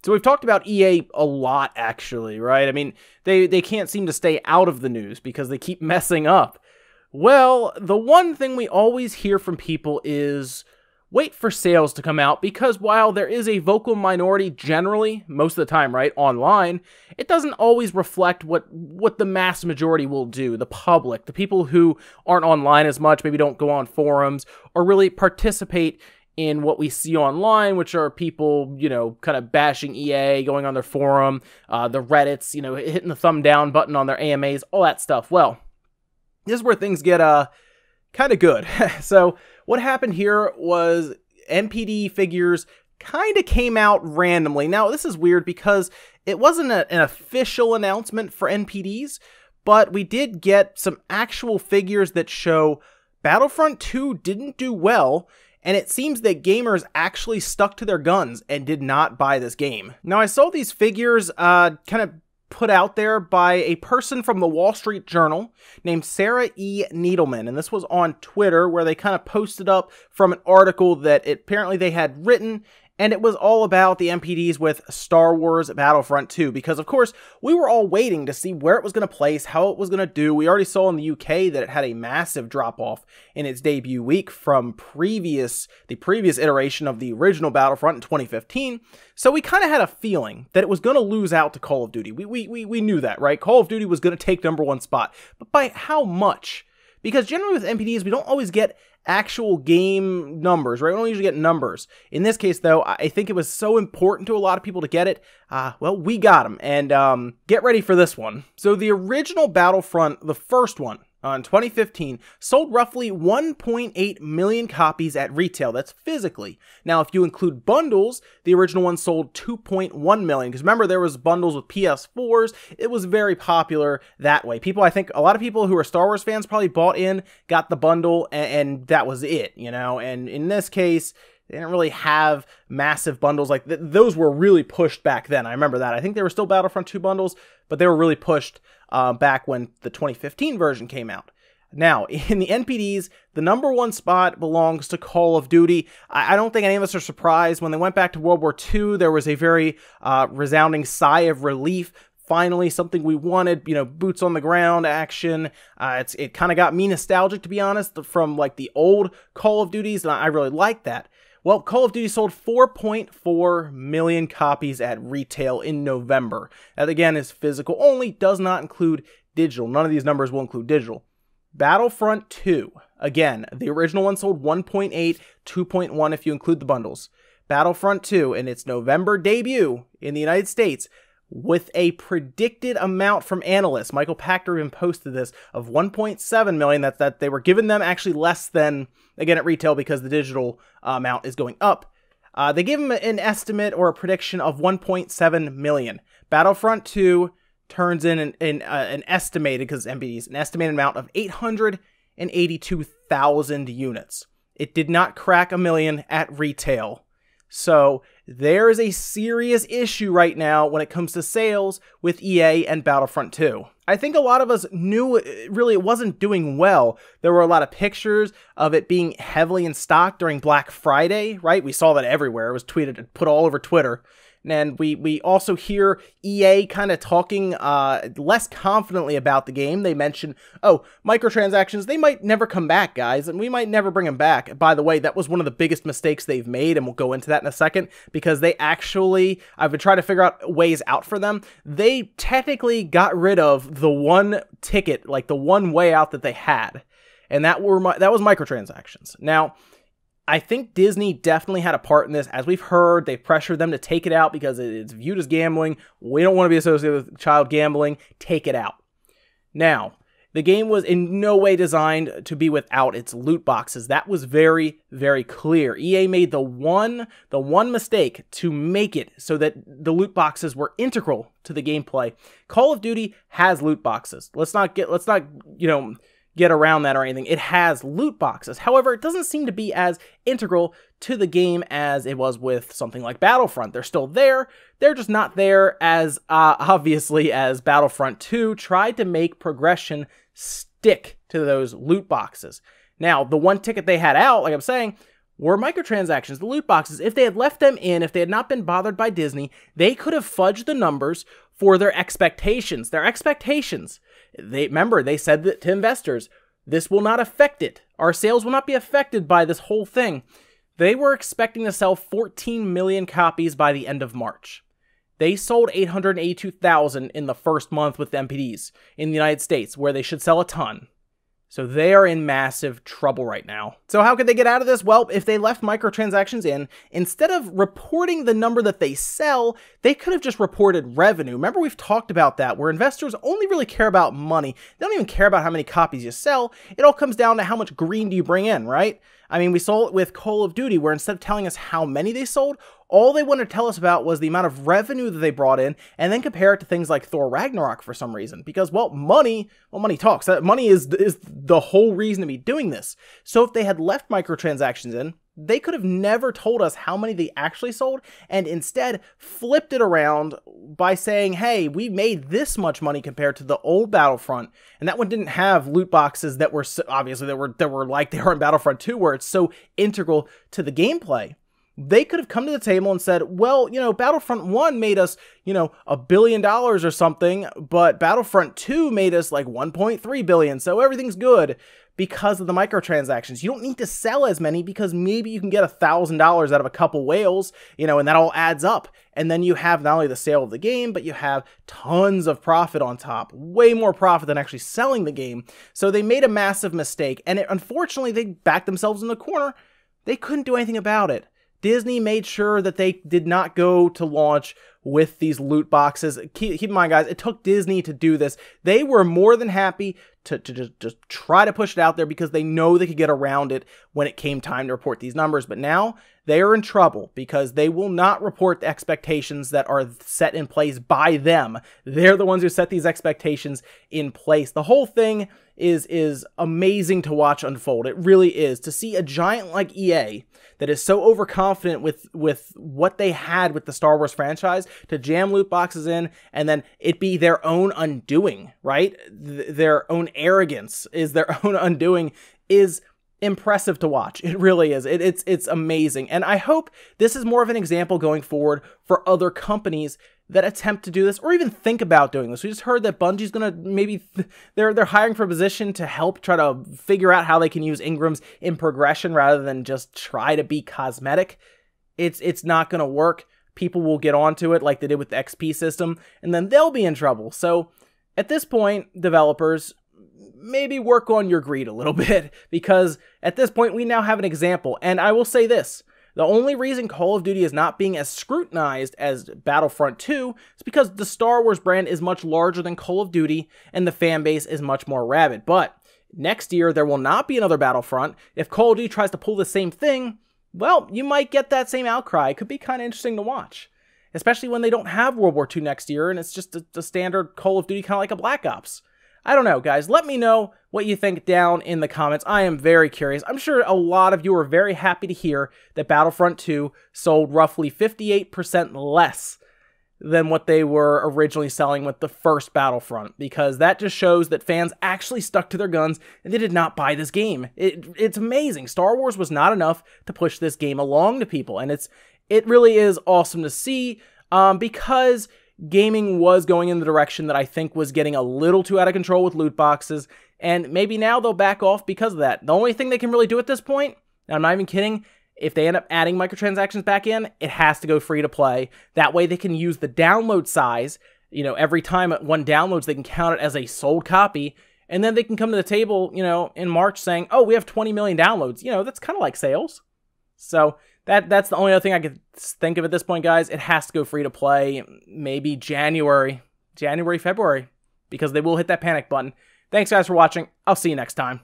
So we've talked about EA a lot, actually, right? I mean, they can't seem to stay out of the news because they keep messing up. Well, the one thing we always hear from people is wait for sales to come out, because while there is a vocal minority generally, most of the time, right, online, it doesn't always reflect what the mass majority will do. The public, the people who aren't online as much, maybe don't go on forums, or really participate in what we see online, which are people, you know, kind of bashing EA, going on their forum, the Reddits, you know, hitting the thumb down button on their AMAs, all that stuff. Well, this is where things get kind of good. So what happened here was NPD figures kind of came out randomly. Now, this is weird because it wasn't an official announcement for NPDs, but we did get some actual figures that show Battlefront 2 didn't do well, and it seems that gamers actually stuck to their guns and did not buy this game. Now, I saw these figures kind of put out there by a person from the Wall Street Journal named Sarah E. Needleman, and this was on Twitter, where they kind of posted up from an article that apparently they had written, and it was all about the NPDs with Star Wars Battlefront 2, because of course we were all waiting to see where it was going to place, how it was going to do. We already saw in the UK that it had a massive drop-off in its debut week from the previous iteration of the original Battlefront in 2015, so we kind of had a feeling that it was going to lose out to Call of Duty. We knew that, right? Call of Duty was going to take #1 spot, but by how much? Because generally with NPDs, we don't always get actual game numbers, right? We don't usually get numbers. In this case, though, I think it was so important to a lot of people to get it. Well, we got them, and get ready for this one. So the original Battlefront, the first one, in 2015, sold roughly 1.8 million copies at retail. That's physically. Now, if you include bundles, the original one sold 2.1 million. Because remember, there was bundles with PS4s. It was very popular that way. I think a lot of people who are Star Wars fans probably bought in, got the bundle, and that was it, you know? And in this case, they didn't really have massive bundles like those were really pushed back then. I remember that. I think there were still Battlefront 2 bundles, but they were really pushed back when the 2015 version came out. Now, in the NPDs, the #1 spot belongs to Call of Duty. I don't think any of us are surprised. When they went back to World War II, there was a very resounding sigh of relief. Finally, something we wanted, you know, boots on the ground action. It kind of got me nostalgic, to be honest, from like the old Call of Duties, and I really like that. Well, Call of Duty sold 4.4 million copies at retail in November. That, again, is physical only, does not include digital. None of these numbers will include digital. Battlefront 2, again, the original one sold 1.8, 2.1 if you include the bundles. Battlefront 2, in its November debut in the United States, with a predicted amount from analysts, Michael Pachter even posted this, of 1.7 million, that they were giving them actually less than, again, at retail, because the digital amount is going up. They gave them an estimate or a prediction of 1.7 million. Battlefront 2 turns in an estimated, because NPDs, an estimated amount of 882,000 units. It did not crack a million at retail. So there is a serious issue right now when it comes to sales with EA and Battlefront 2. I think a lot of us knew really it wasn't doing well. There were a lot of pictures of it being heavily in stock during Black Friday, right? We saw that everywhere. It was tweeted and put all over Twitter. And we also hear EA kind of talking less confidently about the game. They mention, oh, microtransactions, they might never come back, guys, and we might never bring them back. By the way, that was one of the biggest mistakes they've made, and we'll go into that in a second, because they actually, I've been trying to figure out ways out for them. They technically got rid of the one ticket, like the one way out that they had, and that was microtransactions. Now, I think Disney definitely had a part in this. As we've heard, they pressured them to take it out because it's viewed as gambling. We don't want to be associated with child gambling. Take it out. Now, the game was in no way designed to be without its loot boxes. That was very, very clear. EA made the one mistake to make it so that the loot boxes were integral to the gameplay. Call of Duty has loot boxes. Let's not get around that or anything. It has loot boxes. However, it doesn't seem to be as integral to the game as it was with something like Battlefront. They're still there. They're just not there as obviously as Battlefront 2 tried to make progression stick to those loot boxes. Now, the one ticket they had out, like I'm saying, were microtransactions, the loot boxes. If they had left them in, if they had not been bothered by Disney, they could have fudged the numbers for their expectations. Their expectations. Remember, they said that to investors, this will not affect it. Our sales will not be affected by this whole thing. They were expecting to sell 14 million copies by the end of March. They sold 882,000 in the first month with MPDs in the United States, where they should sell a ton. So they are in massive trouble right now. So how could they get out of this? Well, if they left microtransactions in, instead of reporting the number that they sell, they could have just reported revenue. Remember, we've talked about that, where investors only really care about money. They don't even care about how many copies you sell. It all comes down to how much green do you bring in, right? I mean, we saw it with Call of Duty, where instead of telling us how many they sold, all they wanted to tell us about was the amount of revenue that they brought in, and then compare it to things like Thor Ragnarok for some reason. Because, well, money talks. Money is the whole reason to be doing this. So if they had left microtransactions in, they could have never told us how many they actually sold, and instead flipped it around by saying, hey, we made this much money compared to the old Battlefront. And that one didn't have loot boxes that were obviously that were like they are in Battlefront 2, where it's so integral to the gameplay. They could have come to the table and said, well, Battlefront 1 made us, $1 billion or something, but Battlefront 2 made us like 1.3 billion, so everything's good because of the microtransactions. You don't need to sell as many because maybe you can get $1,000 out of a couple whales, and that all adds up. And then you have not only the sale of the game, but you have tons of profit on top, way more profit than actually selling the game. So they made a massive mistake, and unfortunately, they backed themselves in the corner. They couldn't do anything about it. Disney made sure that they did not go to launch with these loot boxes. Keep in mind, guys, it took Disney to do this. They were more than happy to just try to push it out there because they know they could get around it when it came time to report these numbers. But now they are in trouble because they will not report the expectations that are set in place by them. They're the ones who set these expectations in place. The whole thing is amazing to watch unfold. It really is. To see a giant like EA that is so overconfident with what they had with the Star Wars franchise to jam loot boxes in and then it be their own undoing, right? Their own arrogance is their own undoing is impressive to watch. It really is. It's amazing. And I hope this is more of an example going forward for other companies that attempt to do this or even think about doing this. We just heard that Bungie's going to maybe they're hiring for a position to help try to figure out how they can use Ingrams in progression rather than just try to be cosmetic. It's not going to work. People will get onto it like they did with the XP system, and then they'll be in trouble. So at this point, developers, maybe work on your greed a little bit, because at this point we now have an example. And I will say this, the only reason Call of Duty is not being as scrutinized as Battlefront 2 is because the Star Wars brand is much larger than Call of Duty and the fan base is much more rabid. But next year there will not be another Battlefront. If Call of Duty tries to pull the same thing, well, you might get that same outcry. It could be kind of interesting to watch, especially when they don't have World War II next year and it's just a standard Call of Duty, kind of like a Black Ops. I don't know, guys. Let me know what you think down in the comments. I am very curious. I'm sure a lot of you are very happy to hear that Battlefront 2 sold roughly 58% less than what they were originally selling with the first Battlefront, because that just shows that fans actually stuck to their guns and they did not buy this game. It's amazing. Star Wars was not enough to push this game along to people, and it really is awesome to see because gaming was going in the direction that I think was getting a little too out of control with loot boxes, and maybe now they'll back off because of that. The only thing they can really do at this point, and I'm not even kidding, if they end up adding microtransactions back in, it has to go free to play. That way they can use the download size. Every time one downloads, they can count it as a sold copy, and then they can come to the table, in March saying, oh, we have 20 million downloads. That's kind of like sales. So that's the only other thing I could think of at this point, guys. It has to go free to play, maybe January, February, because they will hit that panic button. Thanks, guys, for watching. I'll see you next time.